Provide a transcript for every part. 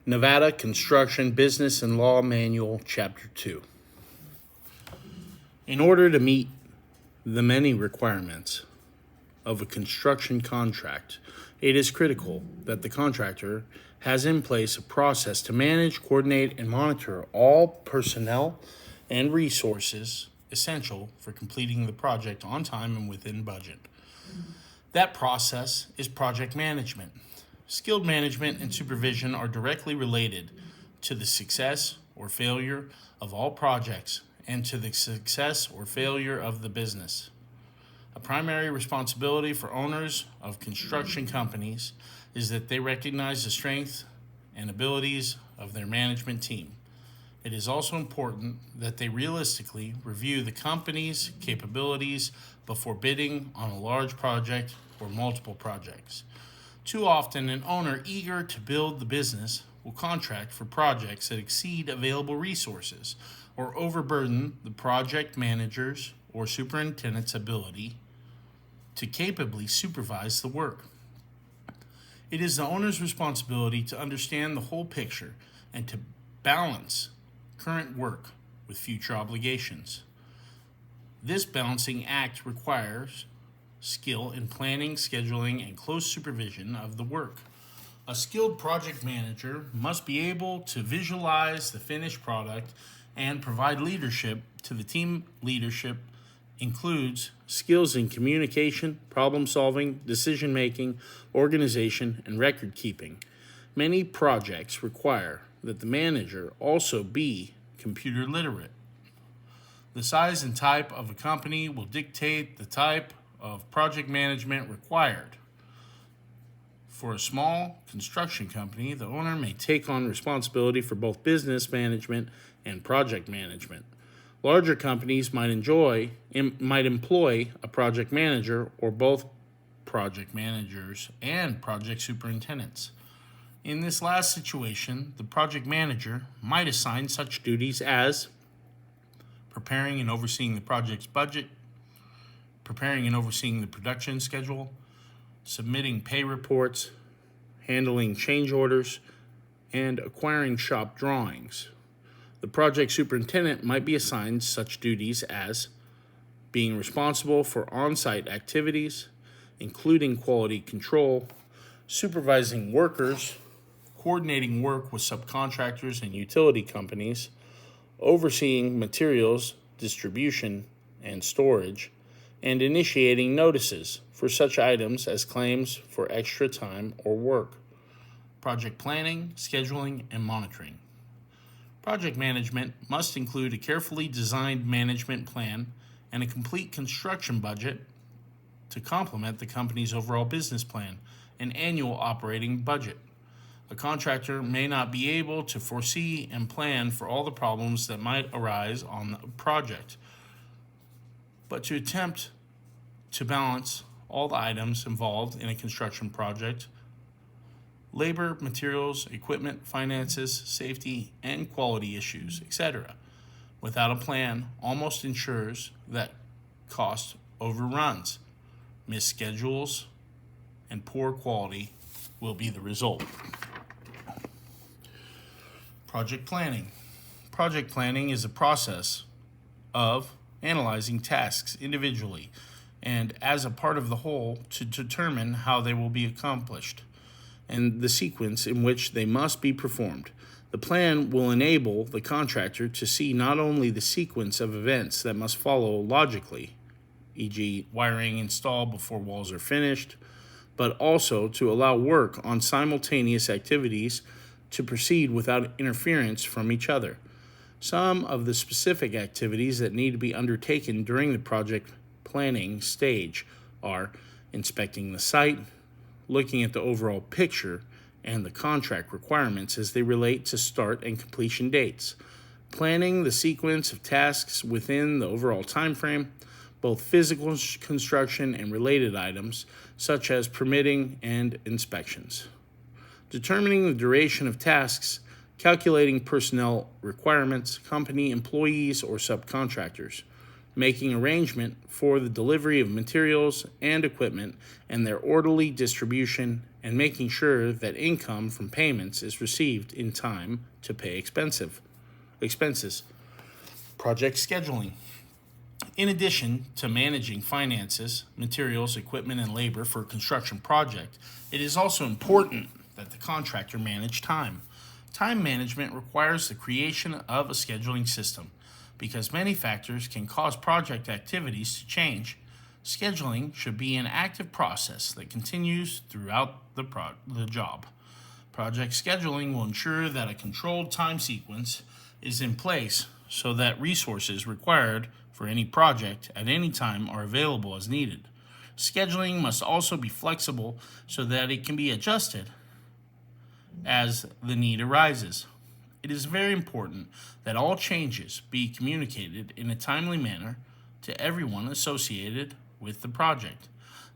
Nevada Construction Business and Law Manual, Chapter 2. In order to meet the many requirements of a construction contract, it is critical that the contractor has in place a process to manage, coordinate, and monitor all personnel and resources essential for completing the project on time and within budget. That process is project management. Skilled management and supervision are directly related to the success or failure of all projects and to the success or failure of the business. A primary responsibility for owners of construction companies is that they recognize the strengths and abilities of their management team. It is also important that they realistically review the company's capabilities before bidding on a large project or multiple projects. Too often, an owner eager to build the business will contract for projects that exceed available resources or overburden the project manager's or superintendent's ability to capably supervise the work. It is the owner's responsibility to understand the whole picture and to balance current work with future obligations. This balancing act requires skill in planning, scheduling, and close supervision of the work. A skilled project manager must be able to visualize the finished product and provide leadership to the team. Leadership includes skills in communication, problem solving, decision making, organization, and record keeping. Many projects require that the manager also be computer literate. The size and type of a company will dictate the type of project management required. For a small construction company, the owner may take on responsibility for both business management and project management. Larger companies might employ a project manager or both project managers and project superintendents. In this last situation, the project manager might assign such duties as preparing and overseeing the project's budget, preparing and overseeing the production schedule, submitting pay reports, handling change orders, and acquiring shop drawings. The project superintendent might be assigned such duties as being responsible for on-site activities, including quality control, supervising workers, coordinating work with subcontractors and utility companies, overseeing materials distribution and storage, and initiating notices for such items as claims for extra time or work. Project planning, scheduling, and monitoring. Project management must include a carefully designed management plan and a complete construction budget to complement the company's overall business plan and annual operating budget. A contractor may not be able to foresee and plan for all the problems that might arise on the project, but to attempt to balance all the items involved in a construction project: labor, materials, equipment, finances, safety, and quality issues, etc. Without a plan, almost ensures that cost overruns, missed schedules, and poor quality will be the result. Project planning. Project planning is a process of analyzing tasks individually and as a part of the whole to determine how they will be accomplished and the sequence in which they must be performed. The plan will enable the contractor to see not only the sequence of events that must follow logically, e.g., wiring installed before walls are finished, but also to allow work on simultaneous activities to proceed without interference from each other. Some of the specific activities that need to be undertaken during the project planning stage are inspecting the site, looking at the overall picture and the contract requirements as they relate to start and completion dates, planning the sequence of tasks within the overall time frame, both physical construction and related items such as permitting and inspections, determining the duration of tasks, calculating personnel requirements, company employees or subcontractors, making arrangement for the delivery of materials and equipment and their orderly distribution, and making sure that income from payments is received in time to pay expenses. Project scheduling. In addition to managing finances, materials, equipment, and labor for a construction project, it is also important that the contractor manage time. Time management requires the creation of a scheduling system. Because many factors can cause project activities to change, scheduling should be an active process that continues throughout the job. Project scheduling will ensure that a controlled time sequence is in place so that resources required for any project at any time are available as needed. Scheduling must also be flexible so that it can be adjusted as the need arises. It is very important that all changes be communicated in a timely manner to everyone associated with the project.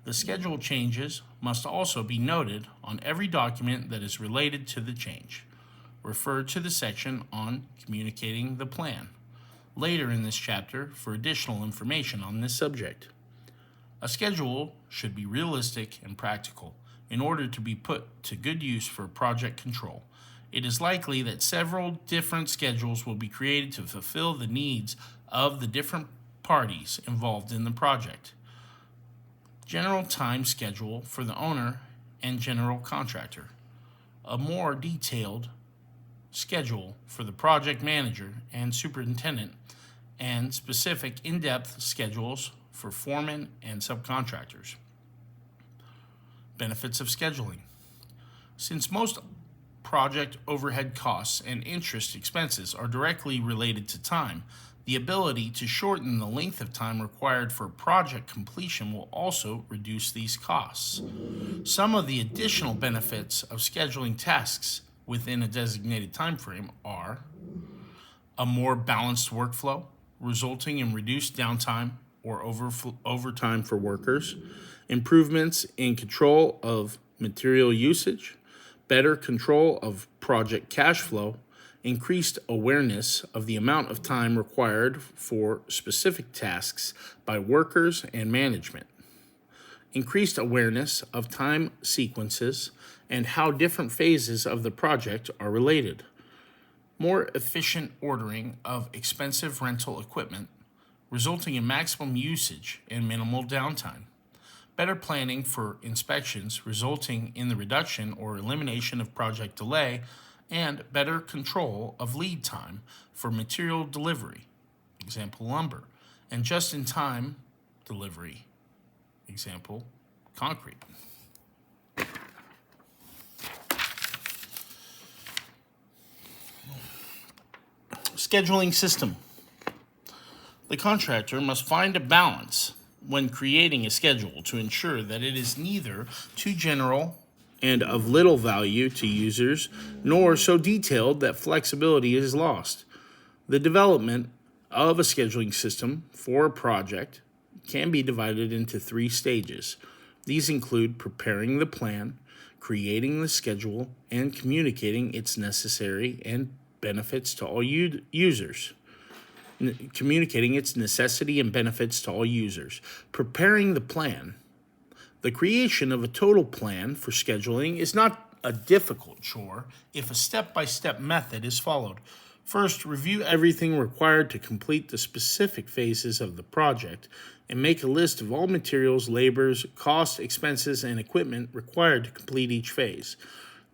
The schedule changes must also be noted on every document that is related to the change. Refer to the section on communicating the plan later in this chapter for additional information on this subject. A schedule should be realistic and practical in order to be put to good use for project control. It is likely that several different schedules will be created to fulfill the needs of the different parties involved in the project. General time schedule for the owner and general contractor. A more detailed schedule for the project manager and superintendent, and specific in-depth schedules for foremen and subcontractors. Benefits of scheduling. Since most project overhead costs and interest expenses are directly related to time, the ability to shorten the length of time required for project completion will also reduce these costs. Some of the additional benefits of scheduling tasks within a designated time frame are a more balanced workflow, resulting in reduced downtime or overtime for workers, improvements in control of material usage, better control of project cash flow, increased awareness of the amount of time required for specific tasks by workers and management, increased awareness of time sequences and how different phases of the project are related, more efficient ordering of expensive rental equipment, resulting in maximum usage and minimal downtime, better planning for inspections resulting in the reduction or elimination of project delay, and better control of lead time for material delivery, example lumber, and just-in-time delivery, example concrete. Scheduling system. The contractor must find a balance when creating a schedule to ensure that it is neither too general and of little value to users, nor so detailed that flexibility is lost. The development of a scheduling system for a project can be divided into 3 stages. These include preparing the plan, creating the schedule, and communicating its necessary and benefits to all users. Communicating its necessity and benefits to all users. Preparing the plan. The creation of a total plan for scheduling is not a difficult chore if a step-by-step method is followed. First, review everything required to complete the specific phases of the project and make a list of all materials, labors, costs, expenses, and equipment required to complete each phase.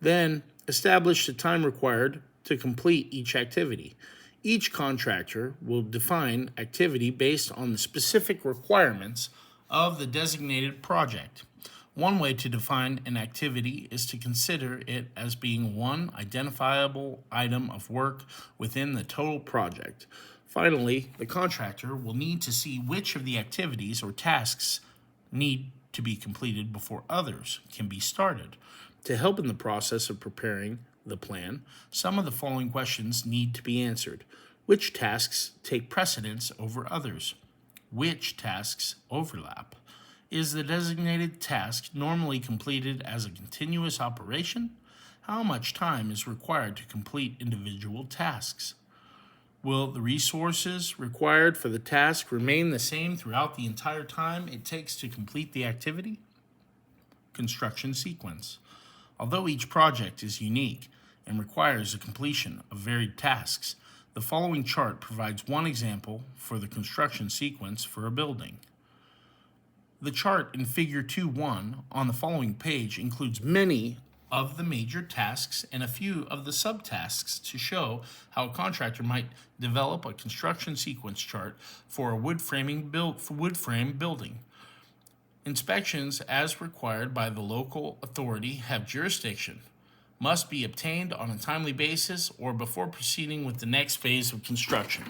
Then, establish the time required to complete each activity. Each contractor will define activity based on the specific requirements of the designated project. One way to define an activity is to consider it as being one identifiable item of work within the total project. Finally, the contractor will need to see which of the activities or tasks need to be completed before others can be started. To help in the process of preparing the plan, some of the following questions need to be answered. Which tasks take precedence over others? Which tasks overlap? Is the designated task normally completed as a continuous operation? How much time is required to complete individual tasks? Will the resources required for the task remain the same throughout the entire time it takes to complete the activity? Construction sequence. Although each project is unique and requires the completion of varied tasks, the following chart provides one example for the construction sequence for a building. The chart in Figure 2.1 on the following page includes many of the major tasks and a few of the subtasks to show how a contractor might develop a construction sequence chart for a wood frame building. Inspections, as required by the local authority, have jurisdiction, must be obtained on a timely basis or before proceeding with the next phase of construction.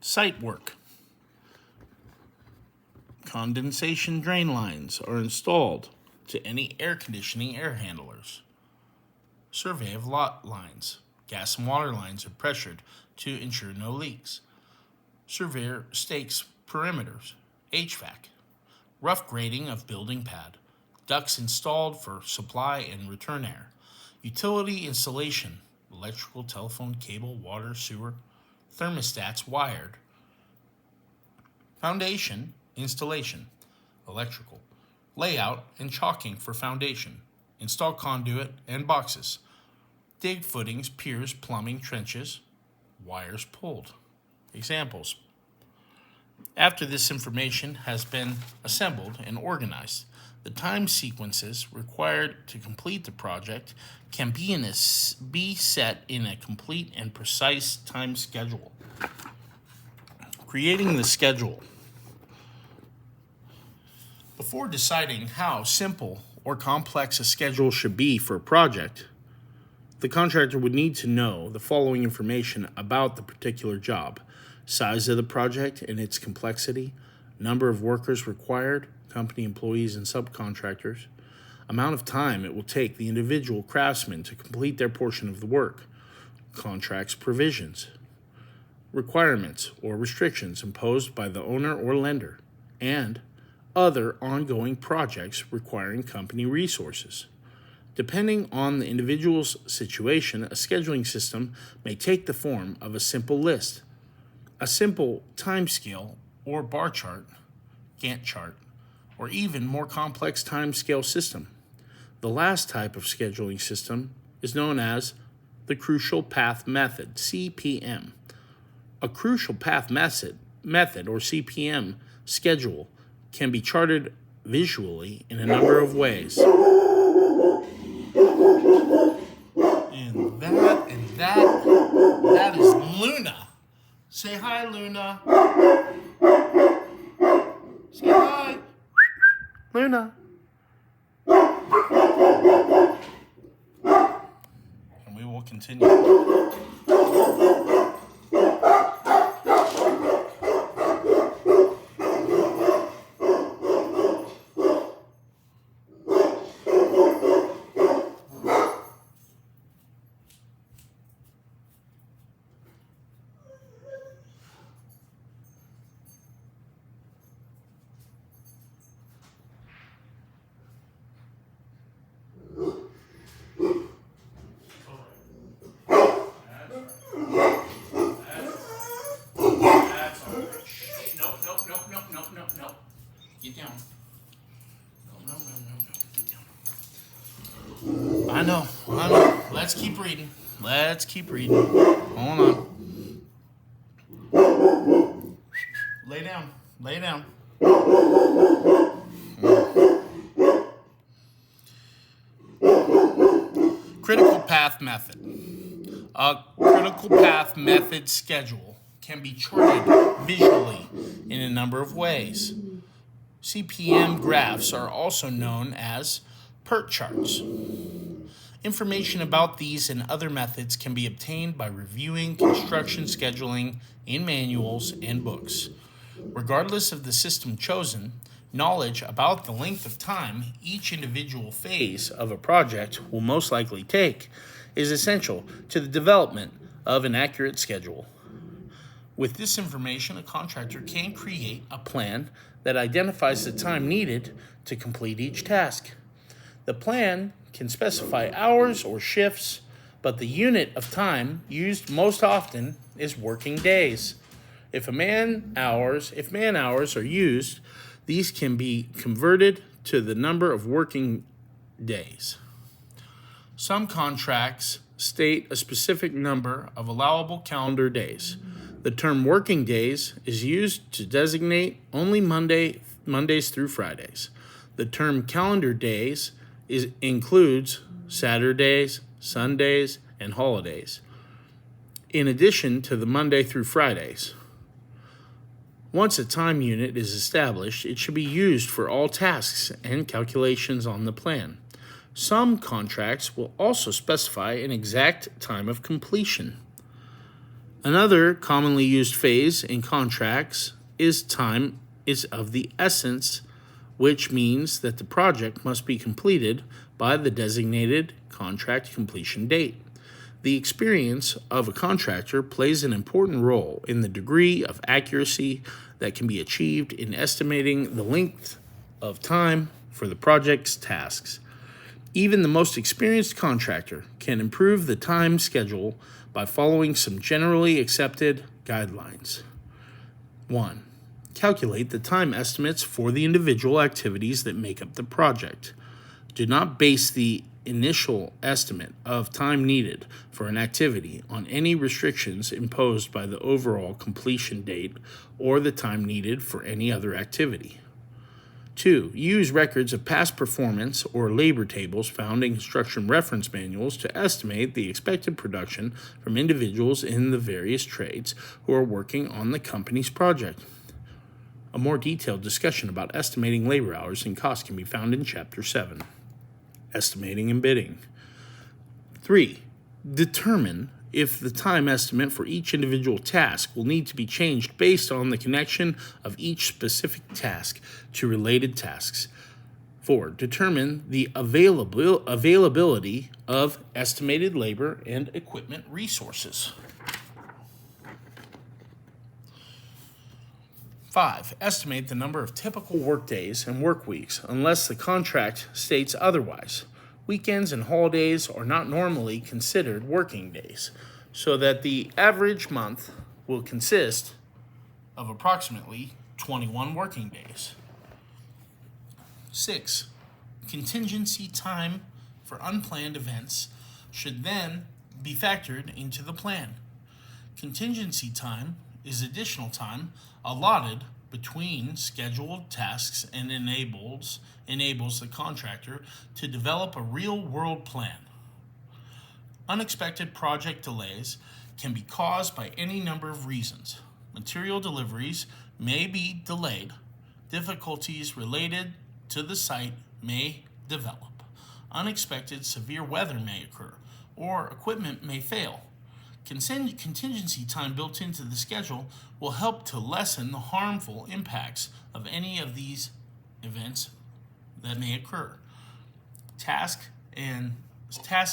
Site work. Condensation drain lines are installed to any air conditioning air handlers. Survey of lot lines. Gas and water lines are pressured to ensure no leaks. Surveyor stakes perimeters. HVAC. Rough grading of building pad. Ducts installed for supply and return air. Utility installation. Electrical, telephone, cable, water, sewer. Thermostats wired. Foundation installation. Electrical. Layout and chalking for foundation. Install conduit and boxes. Dig footings, piers, plumbing, trenches. Wires pulled. Examples. After this information has been assembled and organized, the time sequences required to complete the project can be set in a complete and precise time schedule. Creating the schedule. Before deciding how simple or complex a schedule should be for a project, the contractor would need to know the following information about the particular job: size of the project and its complexity, number of workers required, company employees and subcontractors, amount of time it will take the individual craftsman to complete their portion of the work, contract's provisions, requirements or restrictions imposed by the owner or lender, and other ongoing projects requiring company resources. Depending on the individual's situation, a scheduling system may take the form of a simple list, a simple timescale or bar chart, Gantt chart, or even more complex timescale system. The last type of scheduling system is known as the Crucial Path Method, CPM. A Crucial Path Method or CPM schedule can be charted visually in a number of ways. And that is Luna. Say hi, Luna. Say hi. Luna. And we will continue. No. Get down. No. Get down. I know. Let's keep reading. Hold on. Lay down. Critical path method. A critical path method schedule can be charted visually in a number of ways. CPM graphs are also known as PERT charts. Information about these and other methods can be obtained by reviewing construction scheduling in manuals and books. Regardless of the system chosen, knowledge about the length of time each individual phase of a project will most likely take is essential to the development of an accurate schedule. With this information, a contractor can create a plan that identifies the time needed to complete each task. The plan can specify hours or shifts, but the unit of time used most often is working days. If man hours are used, these can be converted to the number of working days. Some contracts state a specific number of allowable calendar days. The term working days is used to designate only Mondays through Fridays. The term calendar days includes Saturdays, Sundays, and holidays, in addition to the Monday through Fridays. Once a time unit is established, it should be used for all tasks and calculations on the plan. Some contracts will also specify an exact time of completion. Another commonly used phrase in contracts is time is of the essence, which means that the project must be completed by the designated contract completion date. The experience of a contractor plays an important role in the degree of accuracy that can be achieved in estimating the length of time for the project's tasks. Even the most experienced contractor can improve the time schedule by following some generally accepted guidelines. 1. Calculate the time estimates for the individual activities that make up the project. Do not base the initial estimate of time needed for an activity on any restrictions imposed by the overall completion date or the time needed for any other activity. 2. Use records of past performance or labor tables found in construction reference manuals to estimate the expected production from individuals in the various trades who are working on the company's project. A more detailed discussion about estimating labor hours and costs can be found in Chapter 7. Estimating and bidding. 3. Determine if the time estimate for each individual task will need to be changed based on the connection of each specific task to related tasks. 4. Determine the availability of estimated labor and equipment resources. 5. Estimate the number of typical workdays and work weeks unless the contract states otherwise. Weekends and holidays are not normally considered working days, so that the average month will consist of approximately 21 working days. 6. Contingency time for unplanned events should then be factored into the plan. Contingency time is additional time allotted between scheduled tasks and enables the contractor to develop a real-world plan. Unexpected project delays can be caused by any number of reasons. Material deliveries may be delayed, difficulties related to the site may develop, unexpected severe weather may occur, or equipment may fail. Contingency time built into the schedule will help to lessen the harmful impacts of any of these events that may occur. Task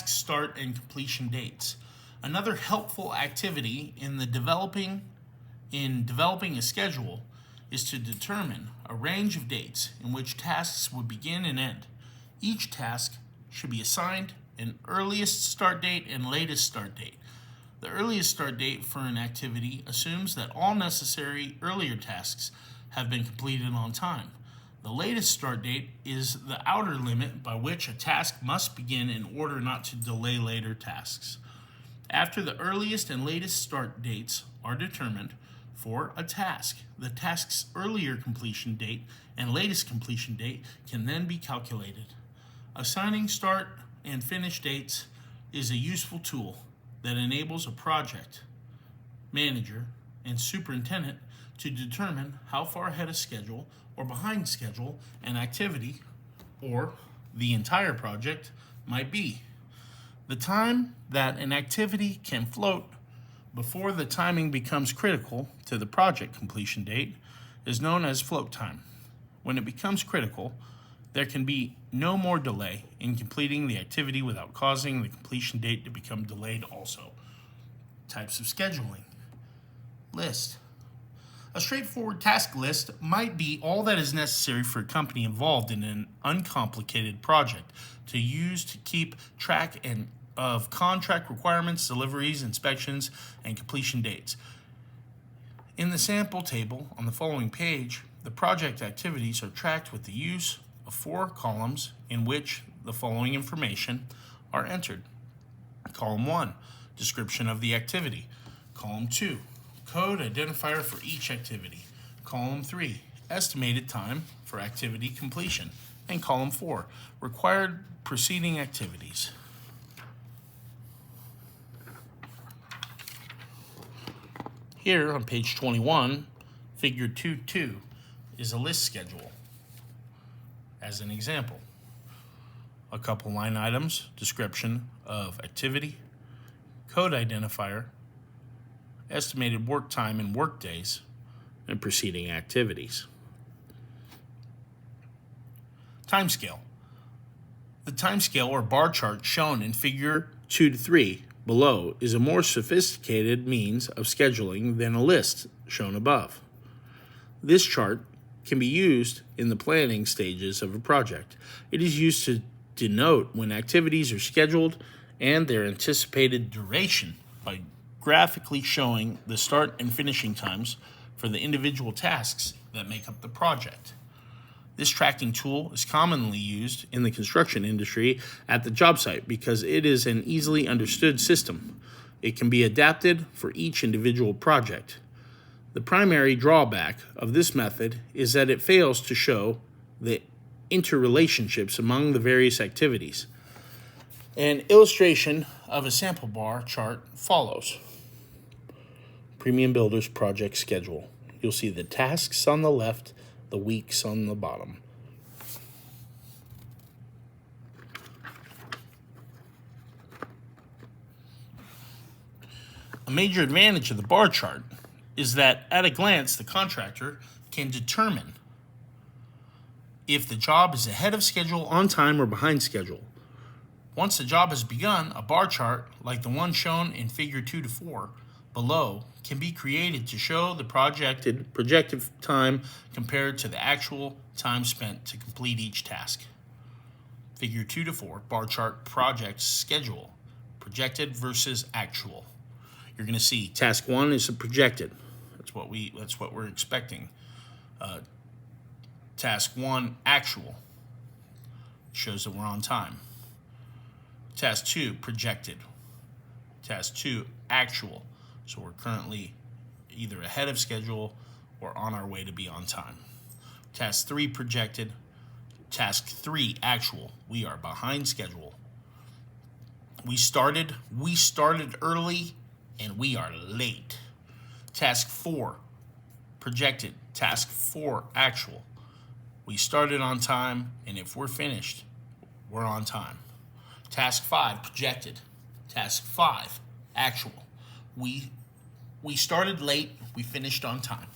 start and completion dates. Another helpful activity in developing a schedule is to determine a range of dates in which tasks would begin and end. Each task should be assigned an earliest start date and latest start date. The earliest start date for an activity assumes that all necessary earlier tasks have been completed on time. The latest start date is the outer limit by which a task must begin in order not to delay later tasks. After the earliest and latest start dates are determined for a task, the task's earlier completion date and latest completion date can then be calculated. Assigning start and finish dates is a useful tool that enables a project manager and superintendent to determine how far ahead of schedule or behind schedule an activity or the entire project might be. The time that an activity can float before the timing becomes critical to the project completion date is known as float time. When it becomes critical, there can be no more delay in completing the activity without causing the completion date to become delayed also. Types of scheduling. List. A straightforward task list might be all that is necessary for a company involved in an uncomplicated project to use to keep track and of contract requirements, deliveries, inspections, and completion dates. In the sample table on the following page, the project activities are tracked with the use of 4 columns in which the following information are entered. Column 1, description of the activity. Column 2, code identifier for each activity. Column 3, estimated time for activity completion. And column 4, required preceding activities. Here on page 21, figure 2.2 is a list schedule. As an example, a couple line items, description of activity, code identifier, estimated work time and work days, and preceding activities. Timescale. The timescale or bar chart shown in figure 2-3 below is a more sophisticated means of scheduling than a list shown above. This chart can be used in the planning stages of a project. It is used to denote when activities are scheduled and their anticipated duration by graphically showing the start and finishing times for the individual tasks that make up the project. This tracking tool is commonly used in the construction industry at the job site because it is an easily understood system. It can be adapted for each individual project. The primary drawback of this method is that it fails to show the interrelationships among the various activities. An illustration of a sample bar chart follows. Premium Builders project schedule. You'll see the tasks on the left, the weeks on the bottom. A major advantage of the bar chart is that at a glance the contractor can determine if the job is ahead of schedule, on time, or behind schedule. Once the job has begun, a bar chart like the one shown in figure 2-4 below can be created to show the projected time compared to the actual time spent to complete each task. Figure 2-4, bar chart project schedule, projected versus actual. You're going to see task 1 is a projected. That's what we're expecting. Task 1 actual shows that we're on time. Task 2 projected. Task 2 actual. So we're currently either ahead of schedule or on our way to be on time. Task 3 projected. Task 3 actual. We are behind schedule. We started early and we are late. Task 4 projected. Task 4 actual. We started on time, and if we're finished, we're on time. Task 5 projected. Task 5 actual. We started late, we finished on time.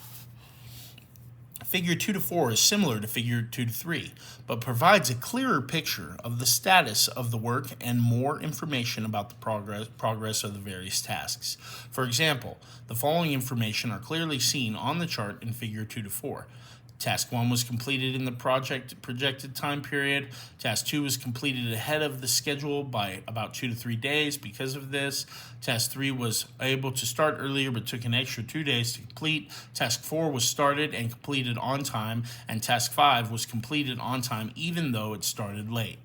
Figure 2-4 is similar to figure 2-3, but provides a clearer picture of the status of the work and more information about the progress of the various tasks. For example, the following information are clearly seen on the chart in figure 2-4. Task 1 was completed in the projected time period. Task 2 was completed ahead of the schedule by about 2 to 3 days because of this. Task 3 was able to start earlier but took an extra 2 days to complete. Task 4 was started and completed on time, and Task 5 was completed on time even though it started late.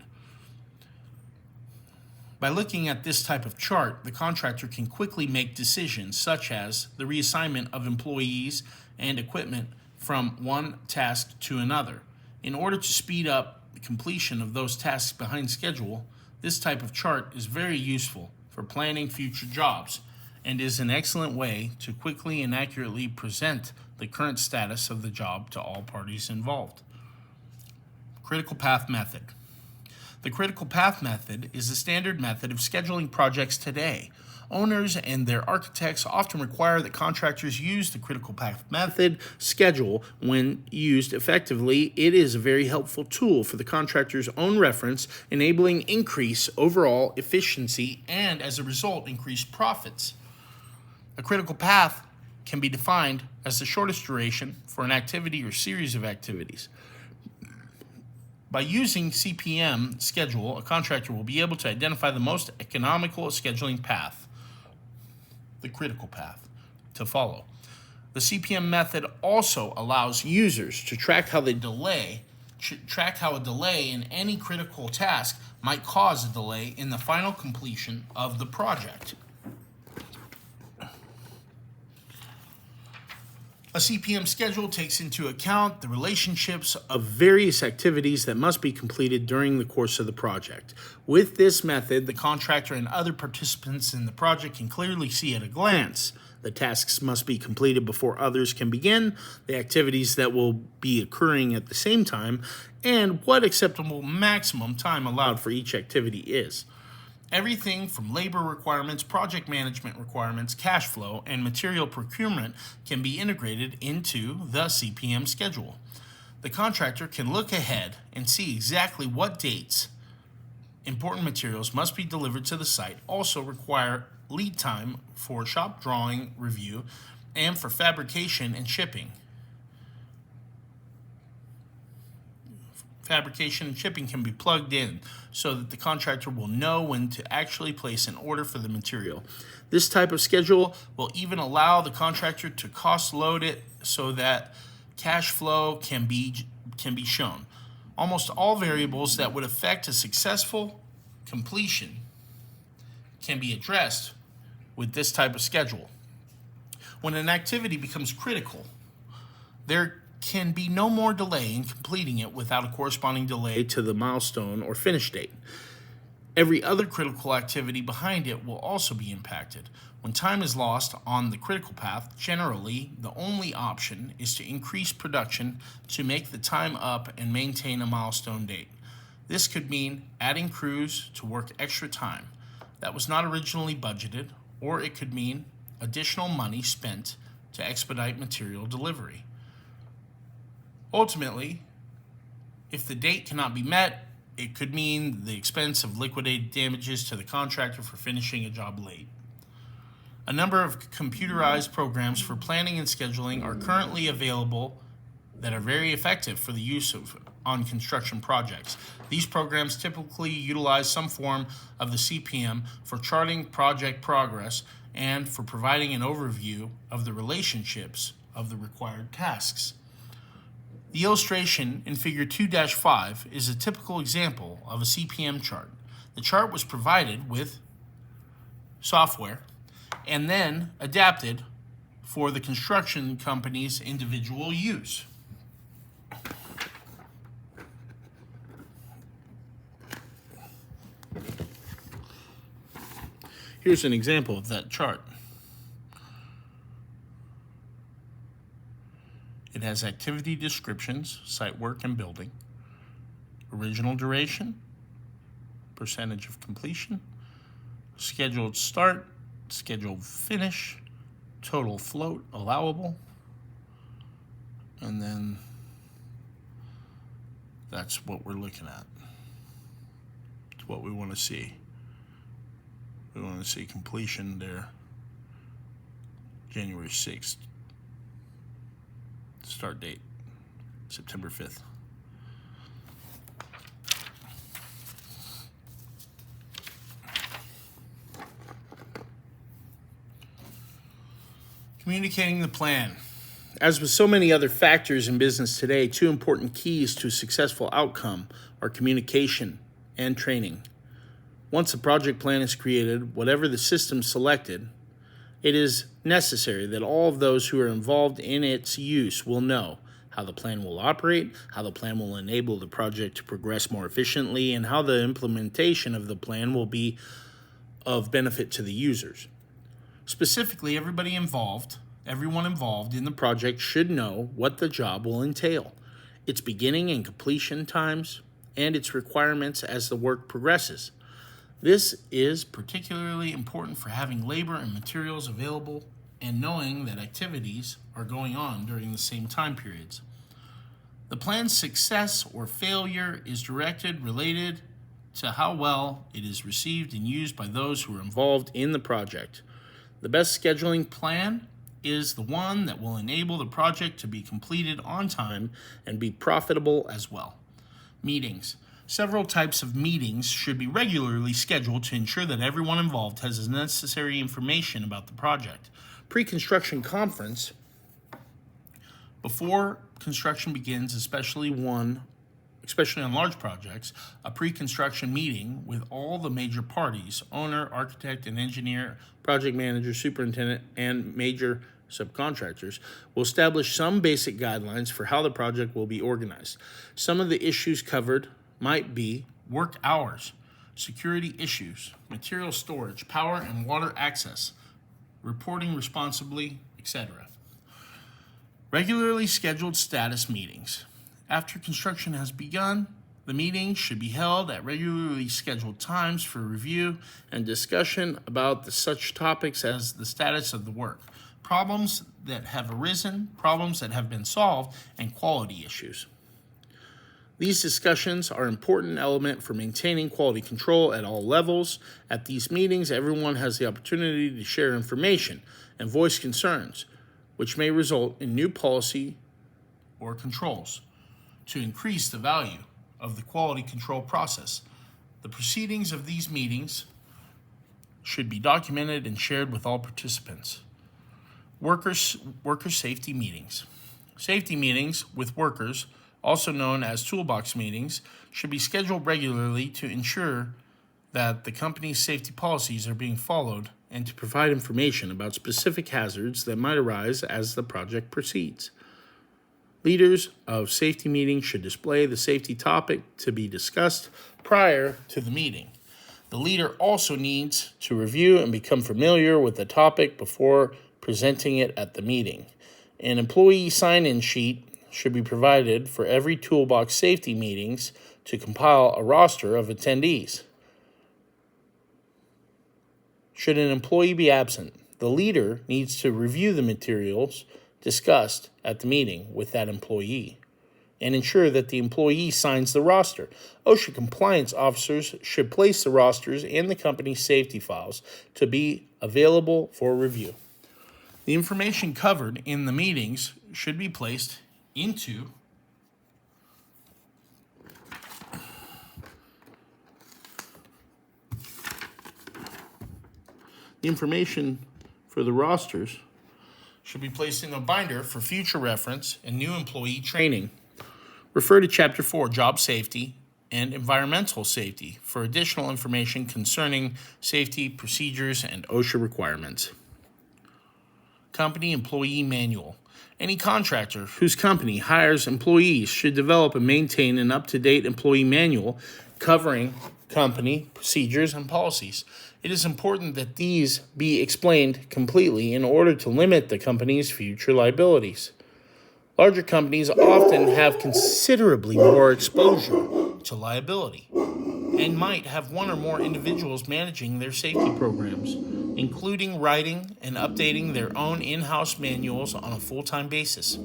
By looking at this type of chart, the contractor can quickly make decisions such as the reassignment of employees and equipment from one task to another. In order to speed up the completion of those tasks behind schedule, this type of chart is very useful for planning future jobs and is an excellent way to quickly and accurately present the current status of the job to all parties involved. Critical path method. The critical path method is the standard method of scheduling projects today. Owners and their architects often require that contractors use the critical path method schedule. When used effectively, it is a very helpful tool for the contractor's own reference, enabling increased overall efficiency and, as a result, increased profits. A critical path can be defined as the shortest duration for an activity or series of activities. By using CPM schedule, a contractor will be able to identify the most economical scheduling path, the critical path, to follow. The CPM method also allows users to track how a delay in any critical task might cause a delay in the final completion of the project. A CPM schedule takes into account the relationships of various activities that must be completed during the course of the project. With this method, the contractor and other participants in the project can clearly see at a glance the tasks must be completed before others can begin, the activities that will be occurring at the same time, and what acceptable maximum time allowed for each activity is. Everything from labor requirements, project management requirements, cash flow, and material procurement can be integrated into the CPM schedule. The contractor can look ahead and see exactly what dates important materials must be delivered to the site, also require lead time for shop drawing review and for fabrication and shipping. Fabrication and shipping can be plugged in so that the contractor will know when to actually place an order for the material. This type of schedule will even allow the contractor to cost load it so that cash flow can be shown. Almost all variables that would affect a successful completion can be addressed with this type of schedule. When an activity becomes critical, there can be no more delay in completing it without a corresponding delay to the milestone or finish date. Every other critical activity behind it will also be impacted. When time is lost on the critical path, generally the only option is to increase production to make the time up and maintain a milestone date. This could mean adding crews to work extra time that was not originally budgeted, or it could mean additional money spent to expedite material delivery. Ultimately, if the date cannot be met, it could mean the expense of liquidated damages to the contractor for finishing a job late. A number of computerized programs for planning and scheduling are currently available that are very effective for the use on construction projects. These programs typically utilize some form of the CPM for charting project progress and for providing an overview of the relationships of the required tasks. The illustration in Figure 2-5 is a typical example of a CPM chart. The chart was provided with software and then adapted for the construction company's individual use. Here's an example of that chart. It has activity descriptions, site work and building, original duration, percentage of completion, scheduled start, scheduled finish, total float allowable, and then that's what we're looking at. It's what we want to see. We want to see completion there, January 6th. Start date, September 5th. Communicating the plan. As with so many other factors in business today, two important keys to a successful outcome are communication and training. Once a project plan is created, whatever the system selected, it is necessary that all of those who are involved in its use will know how the plan will operate, how the plan will enable the project to progress more efficiently, and how the implementation of the plan will be of benefit to the users. Specifically, everyone involved in the project should know what the job will entail, its beginning and completion times, and its requirements as the work progresses. This is particularly important for having labor and materials available and knowing that activities are going on during the same time periods. The plan's success or failure is related to how well it is received and used by those who are involved in the project. The best scheduling plan is the one that will enable the project to be completed on time and be profitable as well. Meetings. Several types of meetings should be regularly scheduled to ensure that everyone involved has the necessary information about the project. Pre-construction conference. Before construction begins, especially on large projects, a pre-construction meeting with all the major parties, owner, architect, and engineer, project manager, superintendent, and major subcontractors, will establish some basic guidelines for how the project will be organized. Some of the issues covered might be work hours, security issues, material storage, power and water access, reporting responsibly, etc. Regularly scheduled status meetings. After construction has begun, the meetings should be held at regularly scheduled times for review and discussion about such topics as the status of the work, problems that have arisen, problems that have been solved, and quality issues. These discussions are an important element for maintaining quality control at all levels. At these meetings, everyone has the opportunity to share information and voice concerns, which may result in new policy or controls to increase the value of the quality control process. The proceedings of these meetings should be documented and shared with all participants. Worker safety meetings. Safety meetings with workers, also known as toolbox meetings, should be scheduled regularly to ensure that the company's safety policies are being followed and to provide information about specific hazards that might arise as the project proceeds. Leaders of safety meetings should display the safety topic to be discussed prior to the meeting. The leader also needs to review and become familiar with the topic before presenting it at the meeting. An employee sign-in sheet should be provided for every toolbox safety meetings to compile a roster of attendees. Should an employee be absent, the leader needs to review the materials discussed at the meeting with that employee and ensure that the employee signs the roster. OSHA compliance officers should place the rosters in the company's safety files to be available for review. The information covered in the meetings should be placed into the information for the rosters should be placed in a binder for future reference and new employee training. Refer to Chapter 4, Job Safety and Environmental Safety for additional information concerning safety procedures and OSHA requirements. Company Employee Manual. Any contractor whose company hires employees should develop and maintain an up-to-date employee manual covering company procedures and policies. It is important that these be explained completely in order to limit the company's future liabilities. Larger companies often have considerably more exposure to liability and might have one or more individuals managing their safety programs, including writing and updating their own in-house manuals on a full-time basis.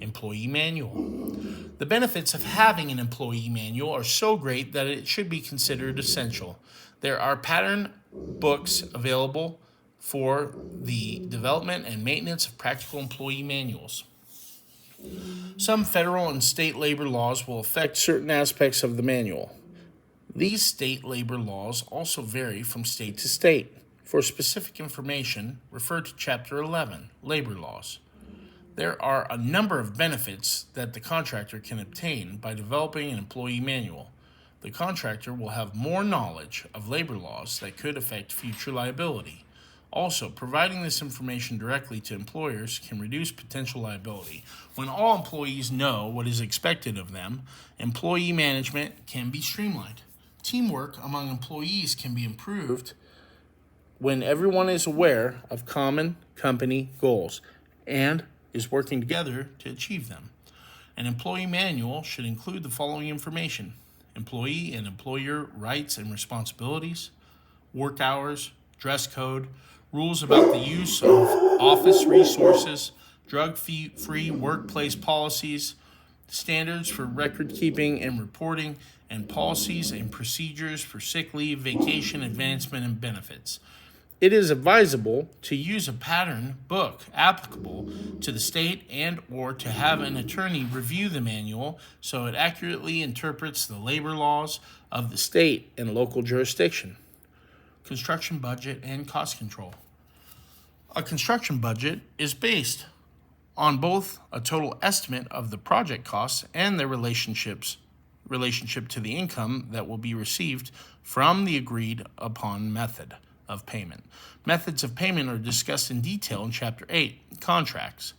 Employee Manual. The benefits of having an employee manual are so great that it should be considered essential. There are pattern books available for the development and maintenance of practical employee manuals. Some federal and state labor laws will affect certain aspects of the manual. These state labor laws also vary from state to state. For specific information, refer to Chapter 11, Labor Laws. There are a number of benefits that the contractor can obtain by developing an employee manual. The contractor will have more knowledge of labor laws that could affect future liability. Also, providing this information directly to employers can reduce potential liability. When all employees know what is expected of them, employee management can be streamlined. Teamwork among employees can be improved when everyone is aware of common company goals and is working together to achieve them. An employee manual should include the following information: employee and employer rights and responsibilities, work hours, dress code, rules about the use of office resources, drug-free workplace policies, standards for record keeping and reporting, and policies and procedures for sick leave, vacation, advancement, and benefits. It is advisable to use a pattern book applicable to the state and or to have an attorney review the manual so it accurately interprets the labor laws of the state and local jurisdiction. Construction budget and cost control. A construction budget is based on both a total estimate of the project costs and their relationship to the income that will be received from the agreed upon method of payment. Methods of payment are discussed in detail in Chapter 8, Contracts.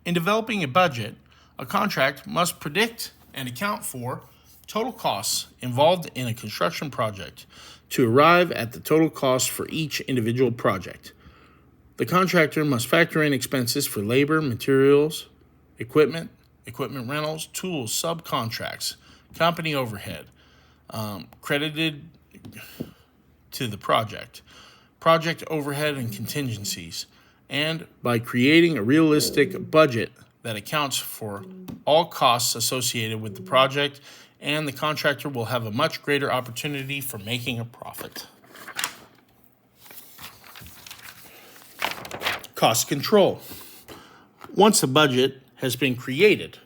In developing a budget, a contract must predict and account for total costs involved in a construction project to arrive at the total cost for each individual project. The contractor must factor in expenses for labor, materials, equipment rentals, tools, subcontracts, company overhead, credited to the project overhead and contingencies, and by creating a realistic budget that accounts for all costs associated with the project, and the contractor will have a much greater opportunity for making a profit. Cost control. Once a budget has been created,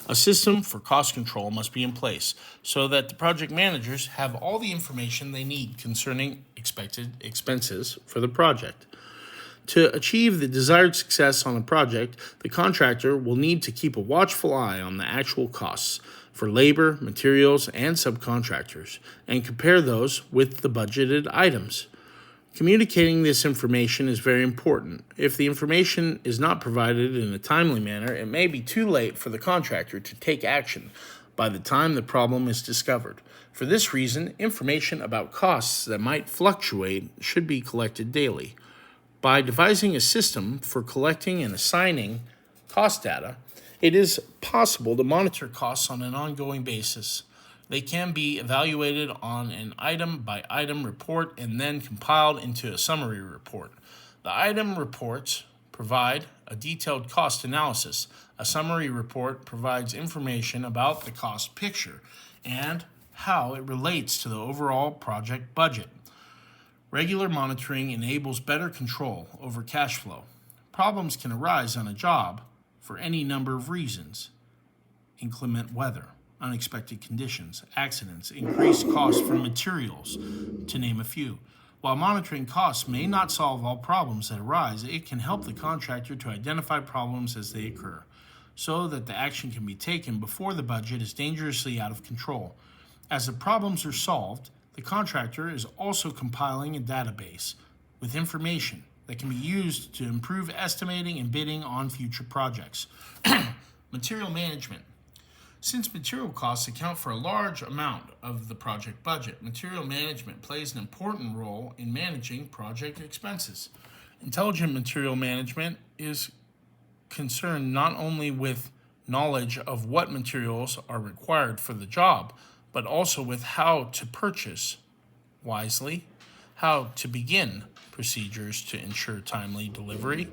a system for cost control must be in place so that the project managers have all the information they need concerning expected expenses for the project. To achieve the desired success on a project, the contractor will need to keep a watchful eye on the actual costs for labor, materials, and subcontractors, and compare those with the budgeted items. Communicating this information is very important. If the information is not provided in a timely manner, it may be too late for the contractor to take action by the time the problem is discovered. For this reason, information about costs that might fluctuate should be collected daily. By devising a system for collecting and assigning cost data, it is possible to monitor costs on an ongoing basis. They can be evaluated on an item-by-item report and then compiled into a summary report. The item reports provide a detailed cost analysis. A summary report provides information about the cost picture and how it relates to the overall project budget. Regular monitoring enables better control over cash flow. Problems can arise on a job for any number of reasons: inclement weather, unexpected conditions, accidents, increased costs for materials, to name a few. While monitoring costs may not solve all problems that arise, it can help the contractor to identify problems as they occur, so that the action can be taken before the budget is dangerously out of control. As the problems are solved, the contractor is also compiling a database with information that can be used to improve estimating and bidding on future projects. Material management. Since material costs account for a large amount of the project budget, material management plays an important role in managing project expenses. Intelligent material management is concerned not only with knowledge of what materials are required for the job, but also with how to purchase wisely, how to begin procedures to ensure timely delivery,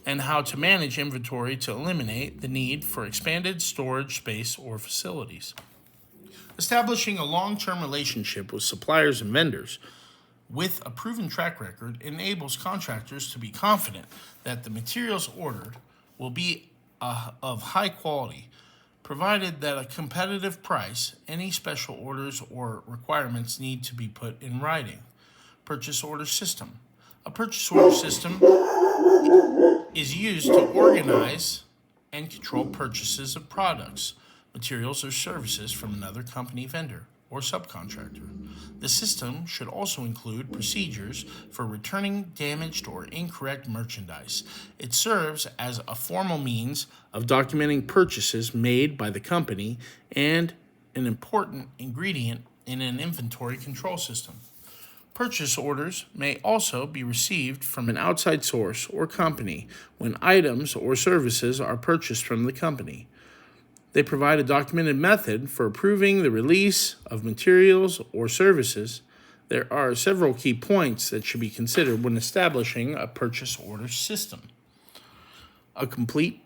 and how to manage inventory to eliminate the need for expanded storage space or facilities. Establishing a long-term relationship with suppliers and vendors with a proven track record enables contractors to be confident that the materials ordered will be of high quality, provided that a competitive price. Any special orders or requirements need to be put in writing. Purchase order system. A purchase order system is used to organize and control purchases of products, materials, or services from another company, vendor, or subcontractor. The system should also include procedures for returning damaged or incorrect merchandise. It serves as a formal means of documenting purchases made by the company and an important ingredient in an inventory control system. Purchase orders may also be received from an outside source or company when items or services are purchased from the company. They provide a documented method for approving the release of materials or services. There are several key points that should be considered when establishing a purchase order system. A complete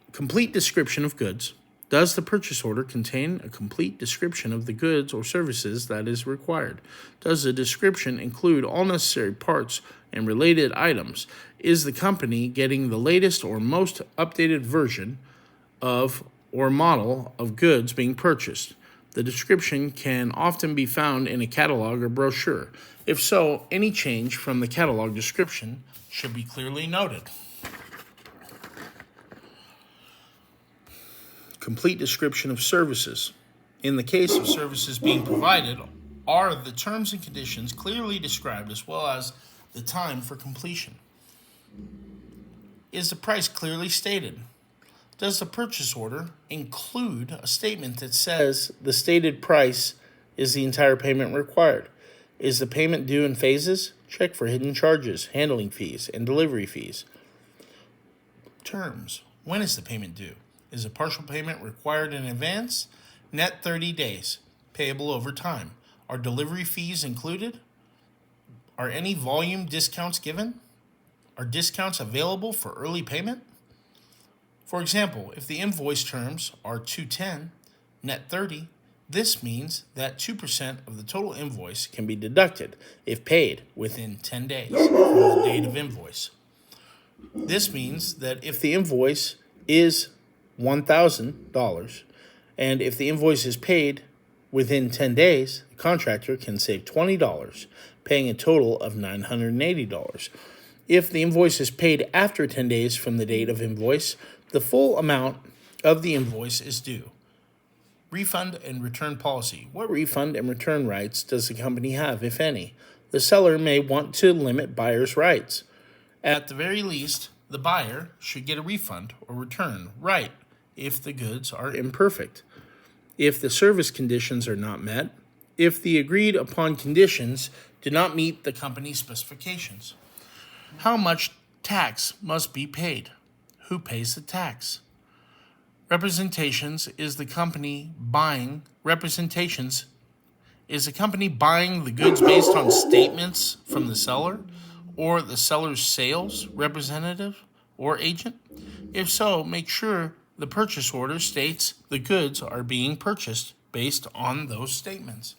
description of goods, Does the purchase order contain a complete description of the goods or services that is required? Does the description include all necessary parts and related items? Is the company getting the latest or most updated version of or model of goods being purchased? The description can often be found in a catalog or brochure. If so, any change from the catalog description should be clearly noted. Complete description of services. In the case of services being provided, are the terms and conditions clearly described as well as the time for completion? Is the price clearly stated? Does the purchase order include a statement that says the stated price is the entire payment required? Is the payment due in phases? Check for hidden charges, handling fees, and delivery fees. Terms. When is the payment due? Is a partial payment required in advance? Net 30 days. Payable over time. Are delivery fees included? Are any volume discounts given? Are discounts available for early payment? For example, if the invoice terms are $210, net 30, this means that 2% of the total invoice can be deducted if paid within 10 days from the date of invoice. This means that if the invoice is $1,000, and if the invoice is paid within 10 days, the contractor can save $20, paying a total of $980. If the invoice is paid after 10 days from the date of invoice, the full amount of the invoice is due. Refund and return policy. What refund and return rights does the company have, if any? The seller may want to limit buyer's rights. At the very least, the buyer should get a refund or return right if the goods are imperfect, if the service conditions are not met, if the agreed upon conditions do not meet the company's specifications. How much tax must be paid? Who pays the tax? Representations. Is the company buying the goods based on statements from the seller or the seller's sales representative or agent? If so, make sure the purchase order states the goods are being purchased based on those statements.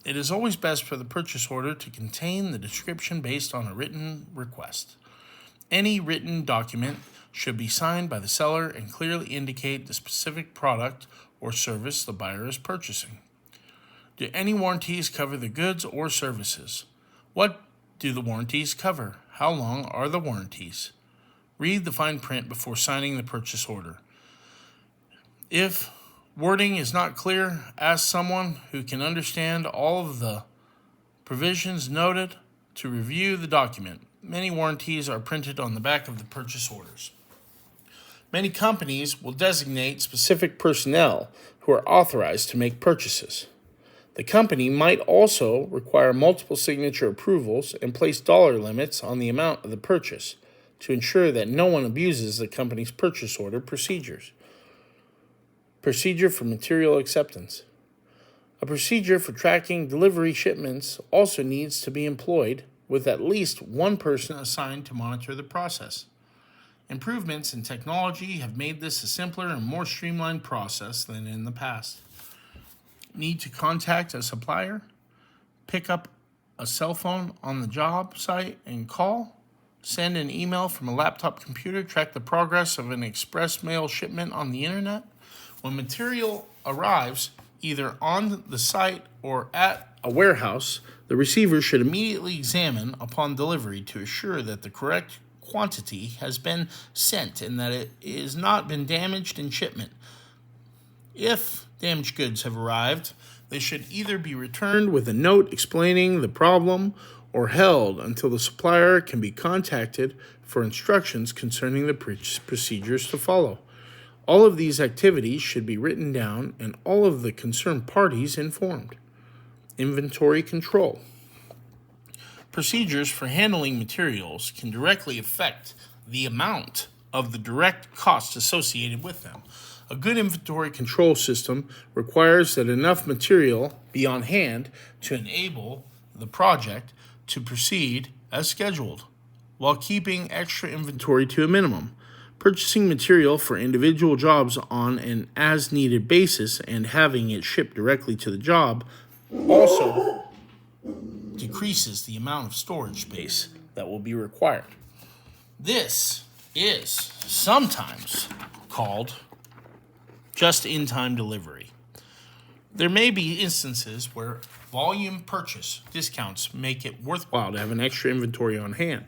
It is always best for the purchase order to contain the description based on a written request. Any written document should be signed by the seller and clearly indicate the specific product or service the buyer is purchasing. Do any warranties cover the goods or services? What do the warranties cover? How long are the warranties? Read the fine print before signing the purchase order. If wording is not clear, ask someone who can understand all of the provisions noted to review the document. Many warranties are printed on the back of the purchase orders. Many companies will designate specific personnel who are authorized to make purchases. The company might also require multiple signature approvals and place dollar limits on the amount of the purchase to ensure that no one abuses the company's purchase order procedures. Procedure for material acceptance. A procedure for tracking delivery shipments also needs to be employed, with at least one person assigned to monitor the process. Improvements in technology have made this a simpler and more streamlined process than in the past. Need to contact a supplier? Pick up a cell phone on the job site and call? Send an email from a laptop computer? Track the progress of an express mail shipment on the internet? When material arrives, either on the site or at a warehouse, the receiver should immediately examine upon delivery to assure that the correct quantity has been sent and that it has not been damaged in shipment. If damaged goods have arrived, they should either be returned with a note explaining the problem or held until the supplier can be contacted for instructions concerning the procedures to follow. All of these activities should be written down and all of the concerned parties informed. Inventory control. Procedures for handling materials can directly affect the amount of the direct costs associated with them. A good inventory control system requires that enough material be on hand to enable the project to proceed as scheduled, while keeping extra inventory to a minimum. Purchasing material for individual jobs on an as-needed basis and having it shipped directly to the job also decreases the amount of storage space that will be required. This is sometimes called just-in-time delivery. There may be instances where volume purchase discounts make it worthwhile to have an extra inventory on hand.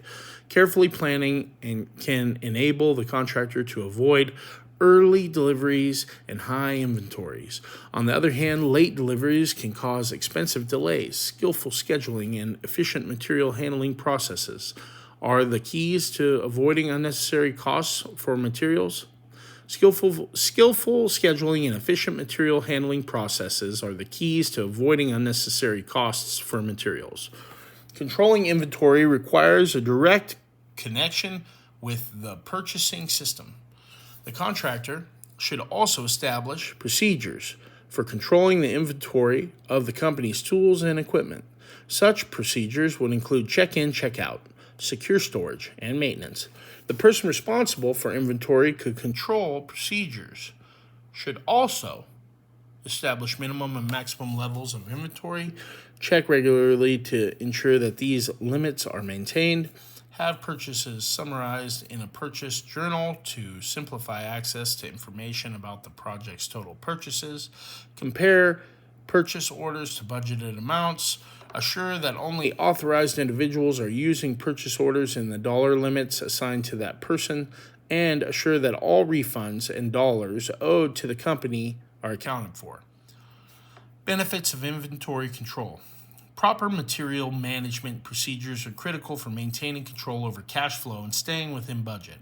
Carefully planning can enable the contractor to avoid early deliveries and high inventories. On the other hand, late deliveries can cause expensive delays. Skillful scheduling and efficient material handling processes are the keys to avoiding unnecessary costs for materials. Skillful scheduling and efficient material handling processes are the keys to avoiding unnecessary costs for materials. Controlling inventory requires a direct connection with the purchasing system. The contractor should also establish procedures for controlling the inventory of the company's tools and equipment. Such procedures would include check-in, check-out, secure storage, and maintenance. The person responsible for inventory could control procedures, should also establish minimum and maximum levels of inventory, check regularly to ensure that these limits are maintained, have purchases summarized in a purchase journal to simplify access to information about the project's total purchases, compare purchase orders to budgeted amounts, assure that only authorized individuals are using purchase orders in the dollar limits assigned to that person, and assure that all refunds and dollars owed to the company are accounted for. Benefits of inventory control. Proper material management procedures are critical for maintaining control over cash flow and staying within budget.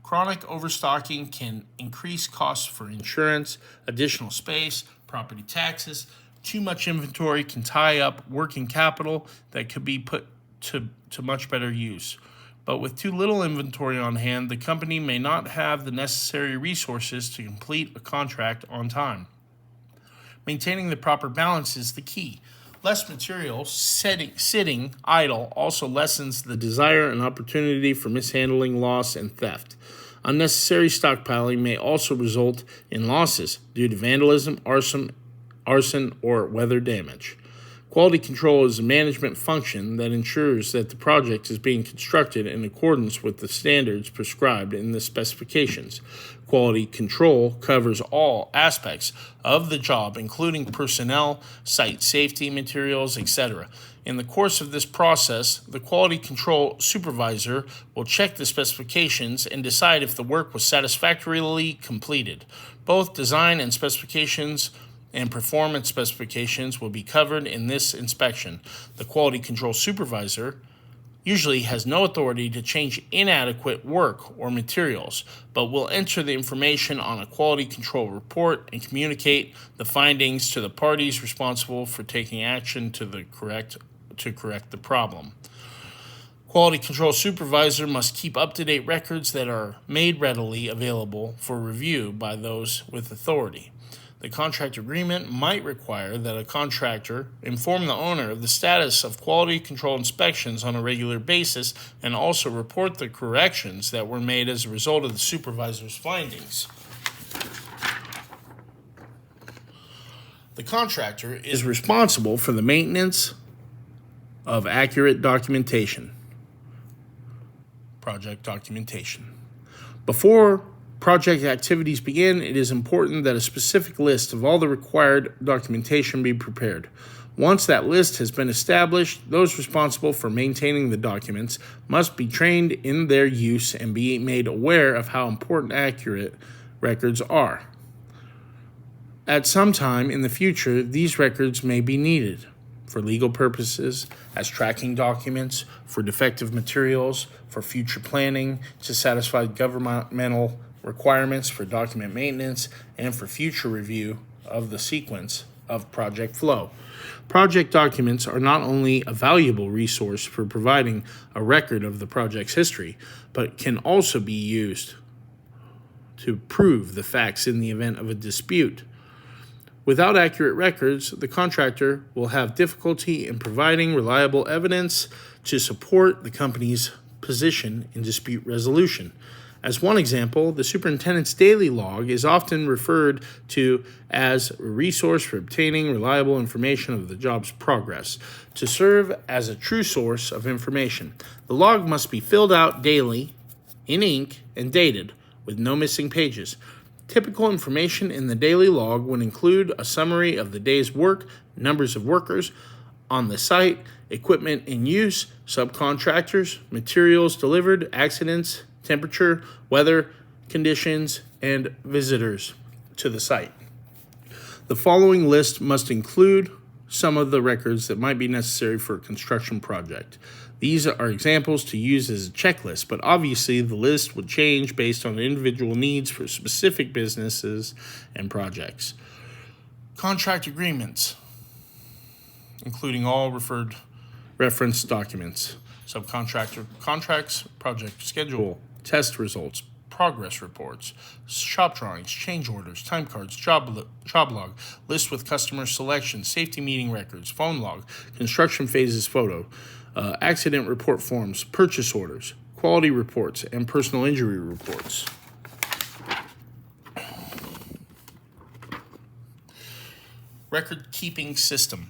Chronic overstocking can increase costs for insurance, additional space, property taxes. Too much inventory can tie up working capital that could be put to much better use. But with too little inventory on hand, the company may not have the necessary resources to complete a contract on time. Maintaining the proper balance is the key. Less material sitting idle also lessens the desire and opportunity for mishandling, loss, and theft. Unnecessary stockpiling may also result in losses due to vandalism, arson, or weather damage. Quality control is a management function that ensures that the project is being constructed in accordance with the standards prescribed in the specifications. Quality control covers all aspects of the job, including personnel, site safety, materials, etc. In the course of this process, the quality control supervisor will check the specifications and decide if the work was satisfactorily completed. Both design and specifications and performance specifications will be covered in this inspection. The quality control supervisor usually has no authority to change inadequate work or materials, but will enter the information on a quality control report and communicate the findings to the parties responsible for taking action to correct the problem. Quality control supervisor must keep up-to-date records that are made readily available for review by those with authority. The contract agreement might require that a contractor inform the owner of the status of quality control inspections on a regular basis and also report the corrections that were made as a result of the supervisor's findings. The contractor is responsible for the maintenance of accurate documentation. Project documentation. Before project activities begin, it is important that a specific list of all the required documentation be prepared. Once that list has been established, those responsible for maintaining the documents must be trained in their use and be made aware of how important accurate records are. At some time in the future, these records may be needed for legal purposes, as tracking documents, for defective materials, for future planning, to satisfy governmental requirements for document maintenance, and for future review of the sequence of project flow. Project documents are not only a valuable resource for providing a record of the project's history, but can also be used to prove the facts in the event of a dispute. Without accurate records, the contractor will have difficulty in providing reliable evidence to support the company's position in dispute resolution. As one example, the superintendent's daily log is often referred to as a resource for obtaining reliable information of the job's progress. To serve as a true source of information, the log must be filled out daily in ink and dated with no missing pages. Typical information in the daily log would include a summary of the day's work, numbers of workers on the site, equipment in use, subcontractors, materials delivered, accidents, temperature, weather conditions, and visitors to the site. The following list must include some of the records that might be necessary for a construction project. These are examples to use as a checklist, but obviously the list would change based on individual needs for specific businesses and projects. Contract agreements, including all reference documents, subcontractor contracts, project schedule, test results, progress reports, shop drawings, change orders, time cards, job log, list with customer selection, safety meeting records, phone log, construction phases photo, accident report forms, purchase orders, quality reports, and personal injury reports. Record-keeping system.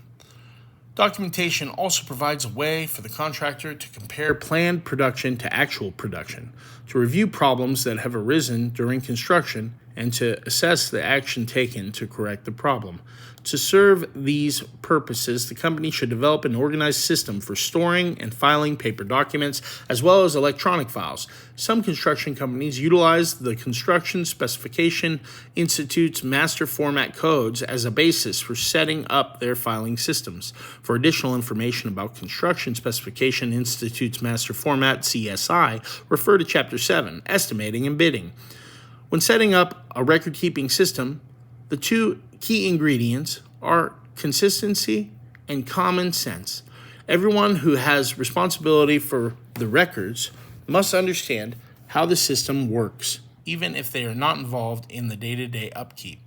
Documentation also provides a way for the contractor to compare planned production to actual production, to review problems that have arisen during construction, and to assess the action taken to correct the problem. To serve these purposes, the company should develop an organized system for storing and filing paper documents as well as electronic files. Some construction companies utilize the Construction Specification Institute's master format codes as a basis for setting up their filing systems. For additional information about Construction Specification Institute's master format, CSI, refer to Chapter 7, Estimating and Bidding. When setting up a record-keeping system, the two key ingredients are consistency and common sense. Everyone who has responsibility for the records must understand how the system works, even if they are not involved in the day-to-day upkeep.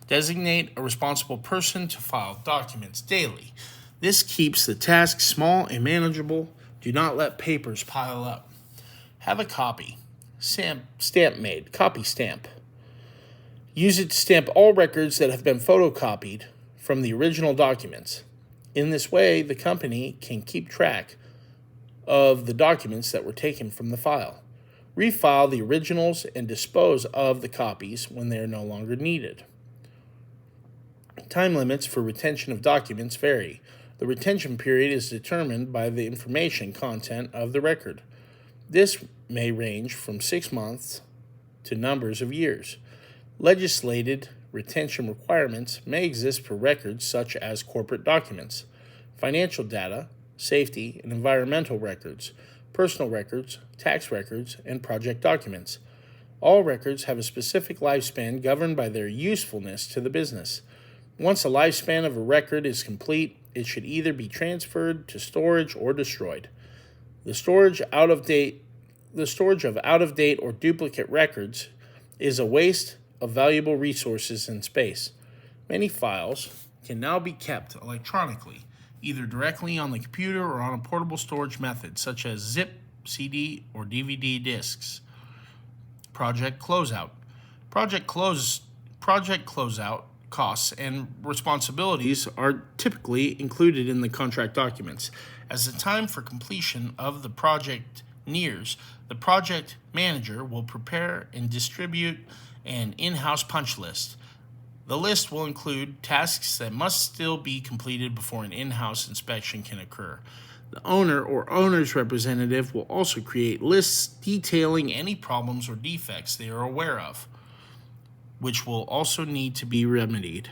Designate a responsible person to file documents daily. This keeps the task small and manageable. Do not let papers pile up. Have a copy. Stamp made. Copy stamp. Use it to stamp all records that have been photocopied from the original documents. In this way, the company can keep track of the documents that were taken from the file. Refile the originals and dispose of the copies when they are no longer needed. Time limits for retention of documents vary. The retention period is determined by the information content of the record. This may range from 6 months to numbers of years. Legislated retention requirements may exist for records such as corporate documents, financial data, safety and environmental records, personal records, tax records, and project documents. All records have a specific lifespan governed by their usefulness to the business. Once a lifespan of a record is complete, it should either be transferred to storage or destroyed. The storage of out-of-date or duplicate records is a waste of valuable resources and space. Many files can now be kept electronically, either directly on the computer or on a portable storage method, such as zip, CD, or DVD discs. Project closeout. Project closeout costs and responsibilities are typically included in the contract documents. As the time for completion of the project nears, the project manager will prepare and distribute an in-house punch list. The list will include tasks that must still be completed before an in-house inspection can occur. The owner or owner's representative will also create lists detailing any problems or defects they are aware of, which will also need to be remedied.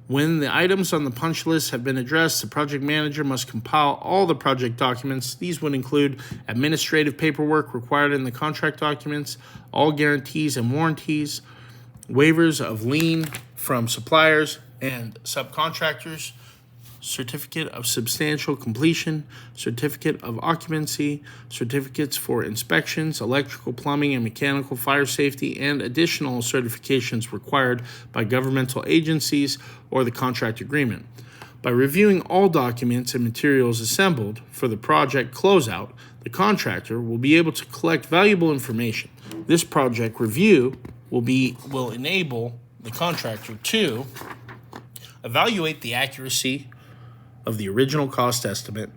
When the items on the punch list have been addressed, the project manager must compile all the project documents. These would include administrative paperwork required in the contract documents, all guarantees and warranties, waivers of lien from suppliers and subcontractors, certificate of substantial completion, certificate of occupancy, certificates for inspections, electrical, plumbing, and mechanical fire safety, and additional certifications required by governmental agencies or the contract agreement. By reviewing all documents and materials assembled for the project closeout, the contractor will be able to collect valuable information This project review will enable the contractor to evaluate the accuracy of the original cost estimate,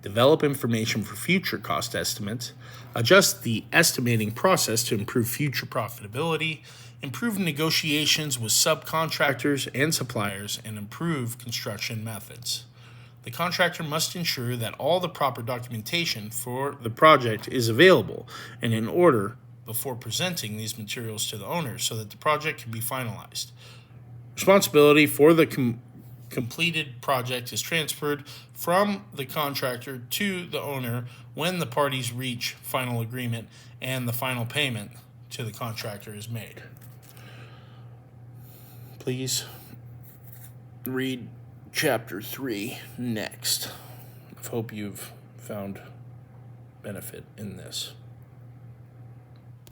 develop information for future cost estimates, adjust the estimating process to improve future profitability, improve negotiations with subcontractors and suppliers, and improve construction methods. The contractor must ensure that all the proper documentation for the project is available and in order before presenting these materials to the owner so that the project can be finalized. Responsibility for the completed project is transferred from the contractor to the owner when the parties reach final agreement and the final payment to the contractor is made. Please read Chapter 3 next. I hope you've found benefit in this.